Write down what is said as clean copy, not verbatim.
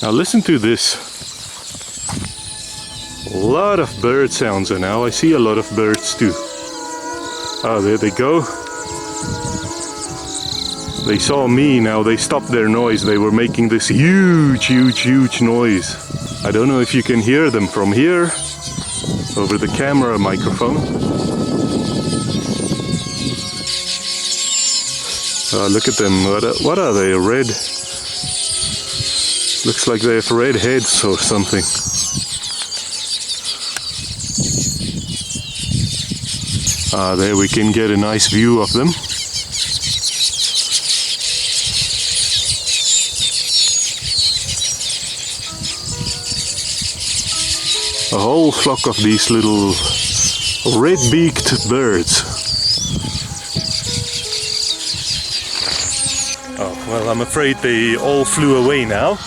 Now listen to this. A lot of bird sounds, and now I see a lot of birds too. Oh, there they go. They saw me, now they stopped their noise. They were making this huge, huge, huge noise. I don't know if you can hear them from here, over the camera microphone. Look at them, what are they, red? Looks like they have red heads or something. There we can get a nice view of them. A whole flock of these little red-beaked birds. Oh, well, I'm afraid they all flew away now.